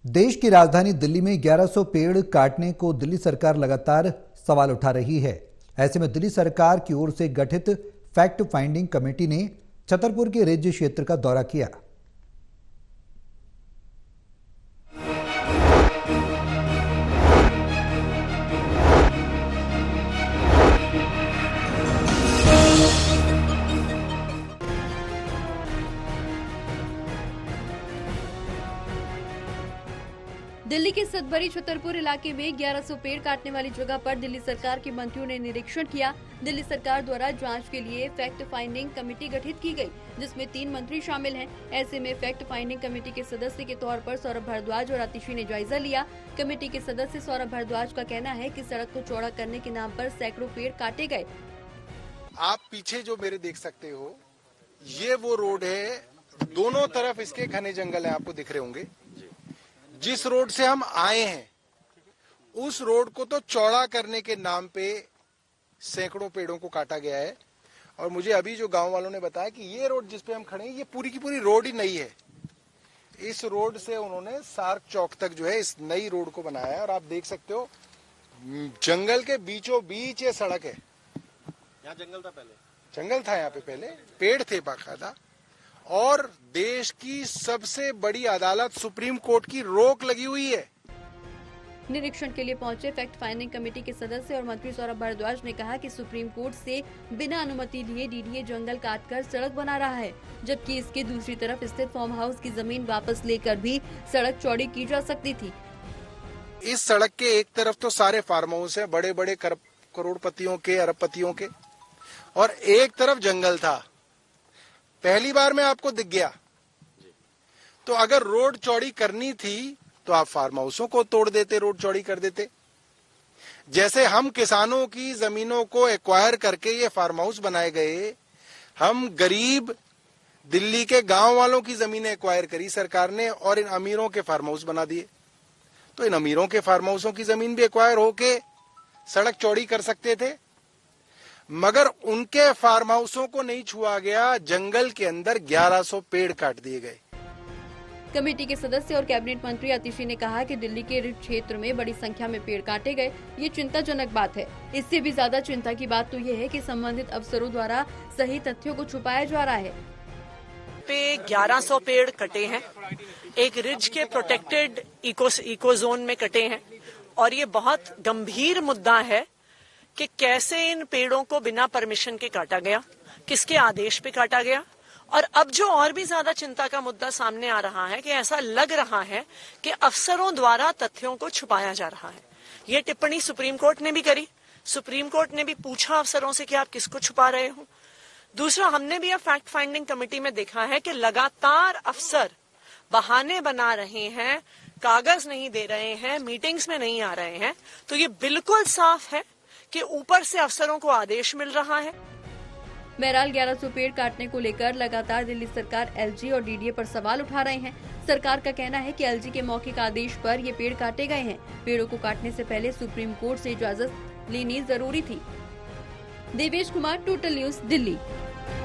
देश की राजधानी दिल्ली में 1100 पेड़ काटने को दिल्ली सरकार लगातार सवाल उठा रही है। ऐसे में दिल्ली सरकार की ओर से गठित फैक्ट फाइंडिंग कमेटी ने छतरपुर के रिज क्षेत्र का दौरा किया। दिल्ली के सतबरी छतरपुर इलाके में 1100 पेड़ काटने वाली जगह पर दिल्ली सरकार के मंत्रियों ने निरीक्षण किया। दिल्ली सरकार द्वारा जांच के लिए फैक्ट फाइंडिंग कमेटी गठित की गई, जिसमें 3 मंत्री शामिल हैं। ऐसे में फैक्ट फाइंडिंग कमेटी के सदस्य के तौर पर सौरभ भारद्वाज और आतिशी ने जायजा लिया। कमेटी के सदस्य सौरभ भारद्वाज का कहना है कि सड़क को चौड़ा करने के नाम पर सैकड़ों पेड़ काटे गए। आप पीछे जो मेरे देख सकते हो, ये वो रोड है, दोनों तरफ इसके घने जंगल है, आपको दिख रहे होंगे। जिस रोड से हम आए हैं उस रोड को तो चौड़ा करने के नाम पे सैकड़ों पेड़ों को काटा गया है। और मुझे अभी जो गांव वालों ने बताया कि ये रोड जिस पे हम खड़े हैं, ये पूरी की पूरी रोड ही नई है। इस रोड से उन्होंने सार्क चौक तक जो है इस नई रोड को बनाया है। और आप देख सकते हो जंगल के बीचों बीच ये सड़क है। यहाँ जंगल था पहले, जंगल था यहाँ पे, पहले पेड़ थे बाकायदा। और देश की सबसे बड़ी अदालत सुप्रीम कोर्ट की रोक लगी हुई है। निरीक्षण के लिए पहुंचे फैक्ट फाइंडिंग कमेटी के सदस्य और मंत्री सौरभ भारद्वाज ने कहा कि सुप्रीम कोर्ट से बिना अनुमति लिए डीडीए जंगल काटकर सड़क बना रहा है, जबकि इसके दूसरी तरफ स्थित फार्म हाउस की जमीन वापस लेकर भी सड़क चौड़ी की जा सकती थी। इस सड़क के एक तरफ तो सारे फार्म हाउस है, बड़े बड़े करोड़पतियों के, अरबपतियों के, और एक तरफ जंगल था। पहली बार में आपको दिख गया। तो अगर रोड चौड़ी करनी थी तो आप फार्म हाउसों को तोड़ देते, रोड चौड़ी कर देते। जैसे हम किसानों की जमीनों को एक्वायर करके ये फार्म हाउस बनाए गए, हम गरीब दिल्ली के गांव वालों की जमीनें एक्वायर करी सरकार ने और इन अमीरों के फार्म हाउस बना दिए। तो इन अमीरों के फार्म हाउसों की जमीन भी एक्वायर होके सड़क चौड़ी कर सकते थे, मगर उनके फार्म हाउसों को नहीं छुआ गया। जंगल के अंदर 1100 पेड़ काट दिए गए। कमेटी के सदस्य और कैबिनेट मंत्री आतिशी ने कहा कि दिल्ली के रिज क्षेत्र में बड़ी संख्या में पेड़ काटे गए, ये चिंताजनक बात है। इससे भी ज्यादा चिंता की बात तो ये है कि संबंधित अफसरों द्वारा सही तथ्यों को छुपाया जा रहा है। पे 1100 पेड़ कटे हैं, एक रिज के प्रोटेक्टेड इको जोन में कटे हैं। और ये बहुत गंभीर मुद्दा है कि कैसे इन पेड़ों को बिना परमिशन के काटा गया, किसके आदेश पे काटा गया। और अब जो और भी ज्यादा चिंता का मुद्दा सामने आ रहा है कि ऐसा लग रहा है कि अफसरों द्वारा तथ्यों को छुपाया जा रहा है। ये टिप्पणी सुप्रीम कोर्ट ने भी करी। सुप्रीम कोर्ट ने भी पूछा अफसरों से कि आप किसको छुपा रहे हो। दूसरा, हमने भी अब फैक्ट फाइंडिंग कमेटी में देखा है कि लगातार अफसर बहाने बना रहे हैं, कागज नहीं दे रहे हैं, मीटिंग्स में नहीं आ रहे हैं। तो ये बिल्कुल साफ है कि ऊपर से अफसरों को आदेश मिल रहा है। बहरहाल 1100 पेड़ काटने को लेकर लगातार दिल्ली सरकार एलजी और डीडीए पर सवाल उठा रहे हैं। सरकार का कहना है कि एलजी के मौखिक आदेश पर ये पेड़ काटे गए हैं। पेड़ों को काटने से पहले सुप्रीम कोर्ट से इजाजत लेनी जरूरी थी। Devesh Kumar, total news, Delhi.